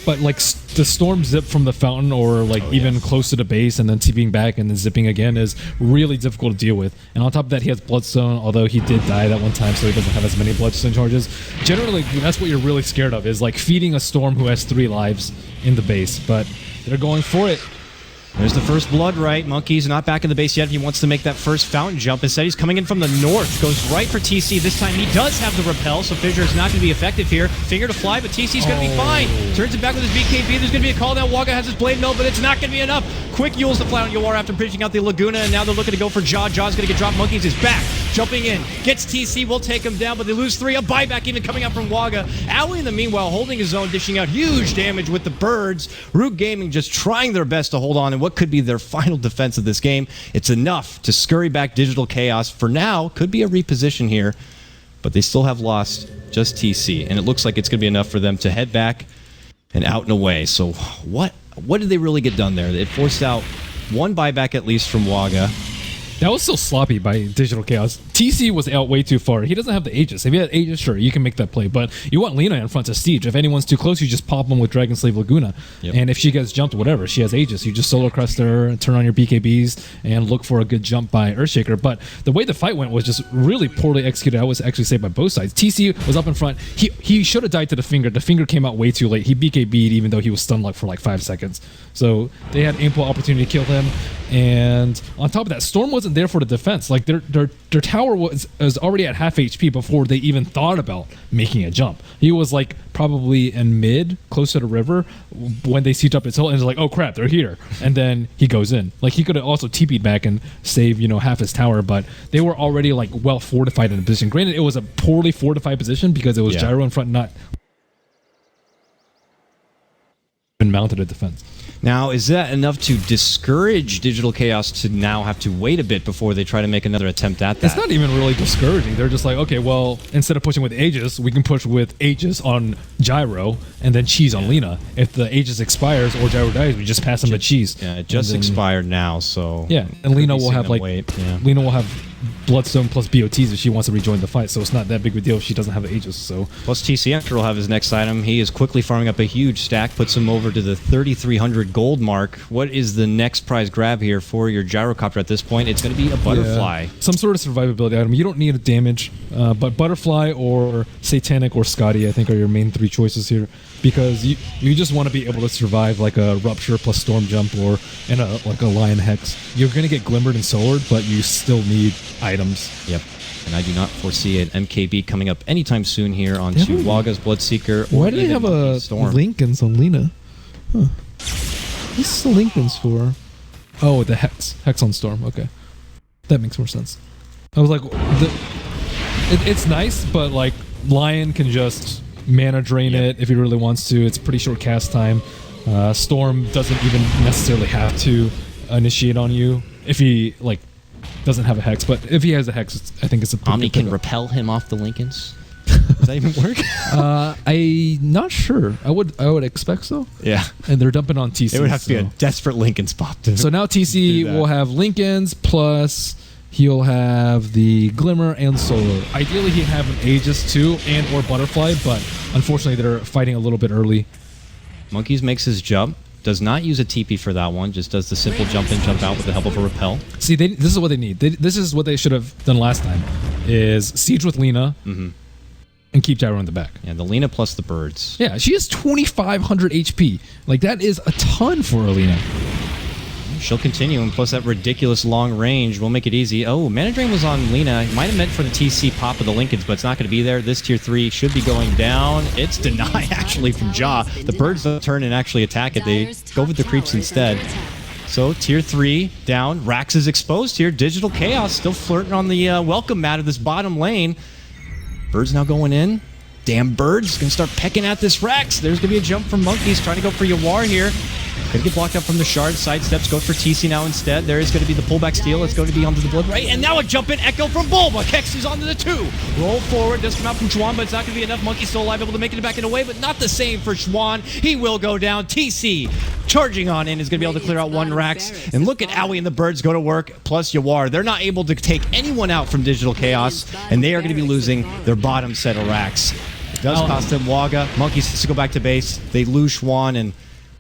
But like the Storm zip from the fountain, or like even close to the base and then TPing back and then zipping again, is really difficult to deal with. And on top of that, he has Bloodstone, although he did die that one time, so he doesn't have as many Bloodstone charges. Generally, that's what you're really scared of, is like feeding a Storm who has 3 lives in the base. But they're going for it. There's the first blood right. Monkey's not back in the base yet. He wants to make that first fountain jump. Instead, he's coming in from the north. Goes right for TC. This time, he does have the repel, so Fissure is not going to be effective here. Finger to fly, but TC's going to be fine. Turns it back with his BKB. There's going to be a call down. Waga has his blade mill, but it's not going to be enough. Quick Yules to fly on Yawar after pitching out the Laguna, and now they're looking to go for Jaw. Jaw's going to get dropped. Monkeys is back. Jumping in. Gets TC. Will take him down, but they lose 3. A buyback even coming up from Waga. Owie in the meanwhile holding his own, dishing out huge damage with the birds. Root Gaming just trying their best to hold on in what could be their final defense of this game. It's enough to scurry back Digital Chaos. For now, could be a reposition here, but they still have lost just TC, and it looks like it's going to be enough for them to head back and out and away. So what did they really get done there? It forced out one buyback at least from Waga. That was still sloppy by Digital Chaos. TC was out way too far. He doesn't have the Aegis. If he had Aegis, sure, you can make that play. But you want Lina in front of Siege. If anyone's too close, you just pop them with Dragon Slave Laguna. Yep. And if she gets jumped, whatever, she has Aegis. You just solo crest her, turn on your BKBs, and look for a good jump by Earthshaker. But the way the fight went was just really poorly executed. I was actually say by both sides. TC was up in front. He should have died to the finger. The finger came out way too late. He BKB'd even though he was stunned for 5 seconds. So they had ample opportunity to kill him. And on top of that, Storm wasn't there for the defense. Like their tower was already at half HP before they even thought about making a jump. He was probably in mid, close to the river, when they siege up his hill, and it's like, oh crap, they're here. And then he goes in. He could have also TP'd back and saved half his tower, but they were already well fortified in a position. Granted, it was a poorly fortified position because it was Gyro in front, not been mounted a defense. Now, is that enough to discourage Digital Chaos to now have to wait a bit before they try to make another attempt at that? It's not even really discouraging. They're just like, okay, well, instead of pushing with Aegis, we can push with Aegis on Gyro and then Cheese on Lina. If the Aegis expires or Gyro dies, we just pass him the Cheese. Yeah, it just expired now, so... Yeah, and Lina will have Lina will have Bloodstone plus BOTs if she wants to rejoin the fight, so it's not that big of a deal if she doesn't have Aegis. So plus TC Enter will have his next item. He is quickly farming up a huge stack, puts him over to the 3,300 gold mark. What is the next prize grab here for your Gyrocopter at this point? It's going to be a Butterfly. Yeah, some sort of survivability item. You don't need a damage, but Butterfly or Satanic or Scotty, I think, are your main 3 choices here, because you just want to be able to survive a Rupture plus Storm Jump or a Lion Hex. You're going to get Glimmered and Solored, but you still need items. Yep. And I do not foresee an MKB coming up anytime soon here onto Waga's Bloodseeker. Why do they have a Storm. Lincolns on Lina? Huh. What's the Lincolns for? Oh, the Hex. Hex on Storm. Okay. That makes more sense. I was like, it's nice, but Lion can just mana drain it if he really wants to. It's pretty short cast time. Storm doesn't even necessarily have to initiate on you if he doesn't have a Hex, but if he has a Hex, I think it's a Omni can repel him off the Lincolns. Does that even work? I'm not sure. I would expect so. Yeah. And they're dumping on TC. It would have to be a desperate Lincoln spot. So now TC will have Lincolns, plus he'll have the Glimmer and Solar. Ideally, he'd have an Aegis too, and or Butterfly, but unfortunately, they're fighting a little bit early. Monkeys makes his jump. Does not use a TP for that one. Just does the simple jump in, jump out with the help of a repel. See, this is what they need. This is what they should have done last time, is siege with Lina and keep Gyro in the back. Yeah, the Lina plus the birds. Yeah, she has 2,500 HP. That is a ton for Lina. She'll continue, and plus that ridiculous long range will make it easy. Oh, Mana Drain was on Lina. It might have meant for the TC pop of the Lincolns, but it's not going to be there. This tier 3 should be going down. It's denied, actually, from Jaw. The birds don't turn and actually attack it. They go with the creeps instead. So, tier 3 down. Rax is exposed here. Digital Chaos still flirting on the welcome mat of this bottom lane. Birds now going in. Damn birds. Going to start pecking at this Rax. There's going to be a jump from Monkeys trying to go for Yawar here. Going to get blocked up from the shard. Sidesteps, goes for TC now instead. There is going to be the pullback steal. It's going to be onto the blood right. And now a jump in echo from Bulba. Kex is onto the 2. Roll forward. Does come out from Chuan, but it's not going to be enough. Monkey still alive, able to make it back in a way, but not the same for Chuan. He will go down. TC charging on in is going to be able to clear out one Rax. And look at Owie and the birds go to work, plus Yawar. They're not able to take anyone out from Digital Chaos, and they are going to be losing their bottom set of Rax. It does cost them Waga. Monkeys has to go back to base. They lose Chuan, and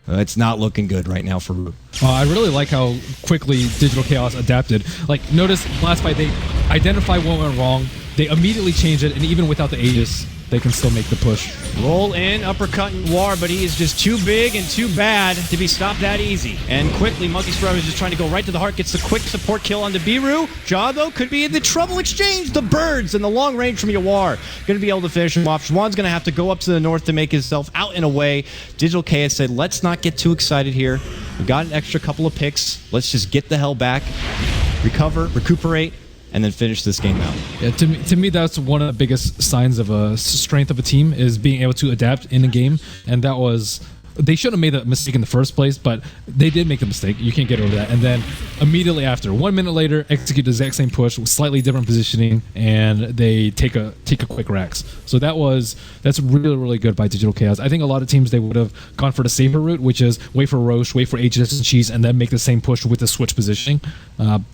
it's not looking good right now for Root. I really like how quickly Digital Chaos adapted. Notice last fight, they identify what went wrong, they immediately change it, and even without the Aegis, they can still make the push. Roll in, uppercut War, but he is just too big and too bad to be stopped that easy. And quickly, Monkey's Forever is just trying to go right to the heart, gets the quick support kill onto Biru. Ja, though, could be in the trouble exchange. The birds and the long range from Yawar going to be able to finish him off. Juan's going to have to go up to the north to make himself out and away. Digital Chaos said, let's not get too excited here. We got an extra couple of picks. Let's just get the hell back, recover, recuperate, and then finish this game out. Yeah, to me, that's one of the biggest signs of a strength of a team is being able to adapt in a game, and that was. They should have made the mistake in the first place, but they did make the mistake. You can't get over that. And then immediately after, 1 minute later, execute the exact same push with slightly different positioning, and they take a quick Rax. So that's really, really good by Digital Chaos. I think a lot of teams, they would have gone for the safer route, which is wait for Roche, wait for Aegis and Cheese, and then make the same push with the switch positioning.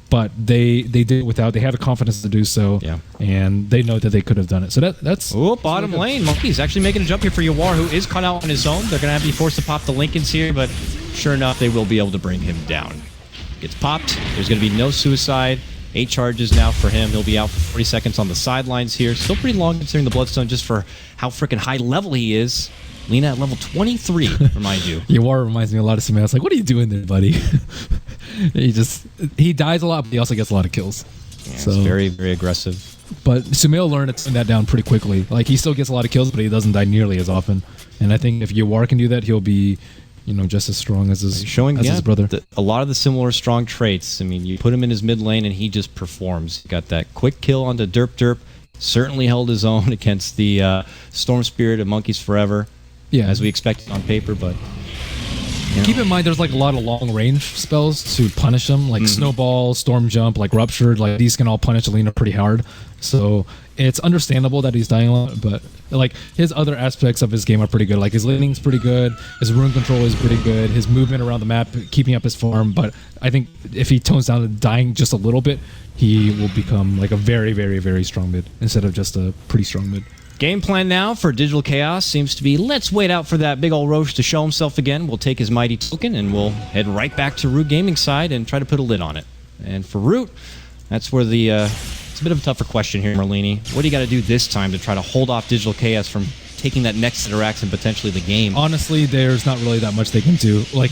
But they did it without. They had the confidence to do so, and they know that they could have done it. So that's. Oh, bottom really lane. Monkey's actually making a jump here for Yawar, who is caught out on his own. They're going to have to be forced to pop the Lincolns here, but sure enough, they will be able to bring him down. Gets popped. There's going to be no suicide. 8 charges now for him. He'll be out for 40 seconds on the sidelines here. Still pretty long considering the Bloodstone just for how freaking high level he is. Lena at level 23, remind you. Yawar reminds me a lot of Sumail. It's like, what are you doing there, buddy? he dies a lot, but he also gets a lot of kills. Yeah, so, it's very, very aggressive. But Sumail learned to turn that down pretty quickly. Like, he still gets a lot of kills, but he doesn't die nearly as often. And I think if Yawar can do that, he'll be, just as strong as his brother. A lot of the similar strong traits. I mean, you put him in his mid lane, and he just performs. He got that quick kill onto Derp. Certainly held his own against the Storm Spirit of Monkeys Forever. Yeah, as we expected on paper, but keep in mind there's like a lot of long range spells to punish them, like Snowball, Storm Jump, like Ruptured. Like these can all punish Alina pretty hard. So it's understandable that he's dying a lot, but like his other aspects of his game are pretty good. Like his laning's pretty good, his rune control is pretty good, his movement around the map, keeping up his farm. But I think if he tones down to dying just a little bit, he will become like a very, very, very strong mid instead of just a pretty strong mid. Game plan now for Digital Chaos seems to be, let's wait out for that big old Roche to show himself again. We'll take his mighty token, and we'll head right back to Root Gaming side and try to put a lid on it. And for Root, that's where it's a bit of a tougher question here, Merlini. What do you got to do this time to try to hold off Digital Chaos from taking that next interact and potentially the game? Honestly, there's not really that much they can do. Like,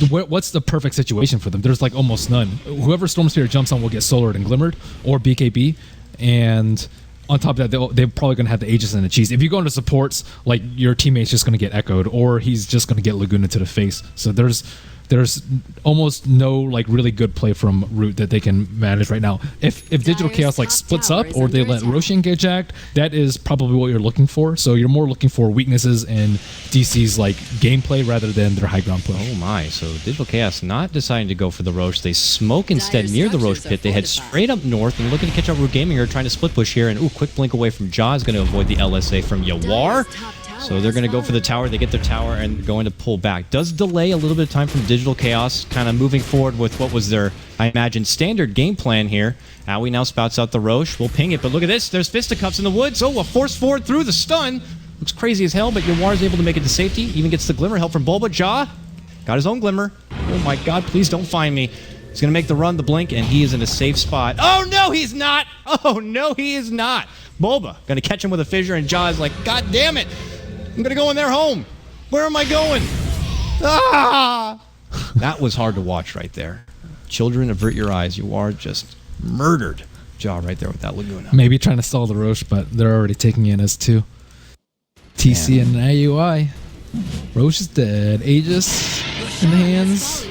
what's the perfect situation for them? There's like almost none. Whoever Storm Spirit jumps on will get solored and glimmered, or BKB, and on top of that, they're probably going to have the Aegis and the Cheese. If you go into supports, like your teammate's just going to get echoed, or he's just going to get Laguna to the face. So there's almost no like really good play from Root that they can manage right now. If Digital Chaos like splits up or they let Roshan get jacked, that is probably what you're looking for. So you're more looking for weaknesses in DC's like gameplay rather than their high ground push. Oh my! So Digital Chaos not deciding to go for the Roche. They smoke instead near the Roche pit. They head straight up north and looking to catch out Root Gaming here, trying to split push here. And quick blink away from Ja is going to avoid the LSA from Yawar. So they're going to go for the tower. They get their tower and they're going to pull back. Does delay a little bit of time from Digital Chaos, kind of moving forward with what was their, I imagine, standard game plan here. Aoi now spouts out the Roche. We'll ping it, but look at this. There's fisticuffs in the woods. Oh, a force forward through the stun. Looks crazy as hell, but Yawar is able to make it to safety. Even gets the Glimmer help from Bulba. Ja got his own Glimmer. Oh my god, please don't find me. He's going to make the run, the blink, and he is in a safe spot. Oh no, he's not. Oh no, he is not. Bulba going to catch him with a fissure, and Ja is like, god damn it. I'm going to go in their home. Where am I going? Ah! That was hard to watch right there. Children, avert your eyes. You are just murdered. Ja right there with that Laguna. Maybe trying to stall the Roche, but they're already taking it as 2. TC and AUI. Roche is dead. Aegis in the hands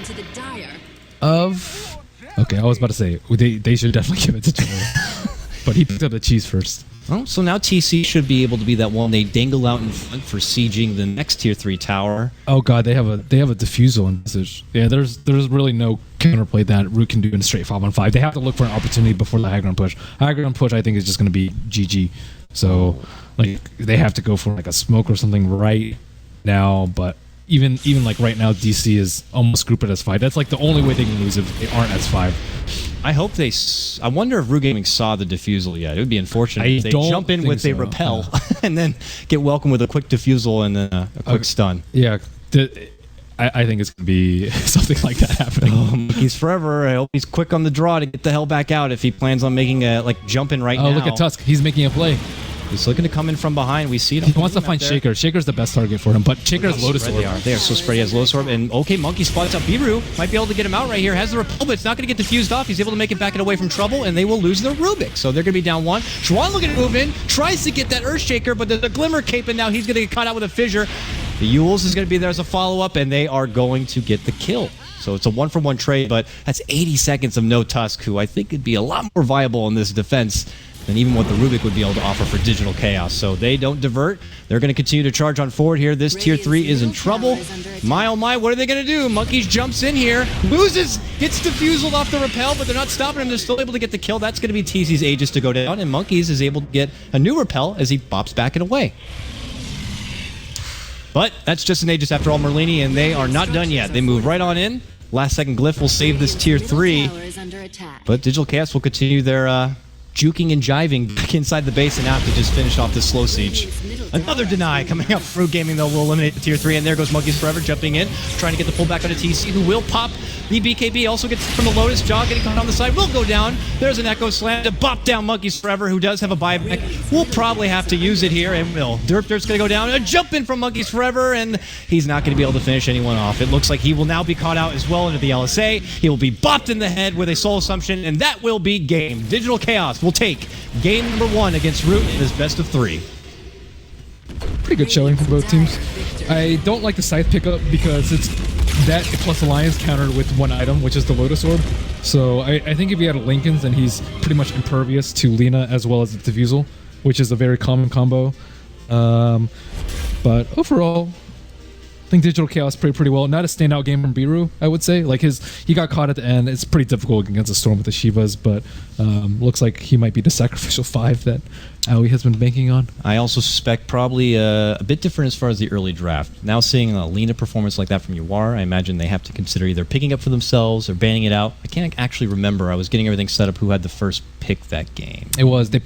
of... Okay, I was about to say, they should definitely give it to Joel. But he picked up the Cheese first. Oh, so now TC should be able to be that one they dangle out in front for sieging the next tier 3 tower. Oh god, they have a diffusal in message. Yeah, there's really no counterplay that Root can do in a straight 5-on-5. They have to look for an opportunity before the high ground push. High ground push, I think, is just going to be GG. So, like, they have to go for like a smoke or something right now. But even like right now, DC is almost grouped at S5. That's like the only way they can lose if they aren't S5. I hope they... I wonder if Root Gaming saw the diffusal yet. It would be unfortunate if they jump in with a repel and then get welcomed with a quick diffusal and then a quick stun. Yeah. I think it's going to be something like that happening. He's forever. I hope he's quick on the draw to get the hell back out if he plans on making a jump in right now. Oh, look at Tusk. He's making a play. He's looking to come in from behind. We see it. He wants to find Shaker. Shaker's the best target for him, but Shaker has Lotus Orb. They are so spread. He has Lotus Orb. And okay, Monkey spots up Biru. Might be able to get him out right here. Has the repel, but it's not going to get diffused off. He's able to make it back and away from trouble, and they will lose their Rubik. So they're going to be down 1. Schwan looking to move in. Tries to get that Earthshaker, but there's a Glimmer Cape, and now he's going to get caught out with a Fissure. The Yules is going to be there as a follow-up, and they are going to get the kill. So it's a 1-for-1 trade, but that's 80 seconds of no Tusk, who I think could be a lot more viable in this defense than even what the Rubik would be able to offer for Digital Chaos. So they don't divert. They're going to continue to charge on forward here. This tier 3 is in trouble. My oh my, what are they going to do? Monkeys jumps in here, loses, gets diffused off the repel, but they're not stopping him. They're still able to get the kill. That's going to be TZ's Aegis to go down, and Monkeys is able to get a new repel as he bops back and away. But that's just an Aegis after all, Merlini, and they are not done yet. They move right on in. Last second Glyph will save this tier 3, but Digital Chaos will continue their juking and jiving back inside the base and have to just finish off this slow siege. Another deny coming up. Fruit Gaming, though, will eliminate the tier 3, and there goes Monkeys Forever jumping in, trying to get the pullback on a TC, who will pop the BKB. Also gets from the Lotus. Jaw getting caught on the side, will go down. There's an Echo Slam to bop down Monkeys Forever, who does have a buyback. We'll probably have to use it here, and will. Derp's going to go down. A jump in from Monkeys Forever, and he's not going to be able to finish anyone off. It looks like he will now be caught out as well into the LSA. He will be bopped in the head with a Soul Assumption, and that will be game. Digital Chaos will take game number 1 against Root in this best of 3. Pretty good showing from both teams. I don't like the Scythe pickup because it's that plus Alliance countered with one item, which is the Lotus Orb. So I think if you had a Linken's, then he's pretty much impervious to Lina as well as the Diffusal, which is a very common combo. But overall, I think Digital Chaos played pretty well. Not a standout game from Biru, I would say. Like he got caught at the end. It's pretty difficult against a Storm with the Shivas, but looks like he might be the sacrificial 5 that Aoi has been banking on. I also suspect probably a bit different as far as the early draft. Now seeing a Lina performance like that from Yuar, I imagine they have to consider either picking up for themselves or banning it out. I can't actually remember. I was getting everything set up who had the first pick that game. It was. They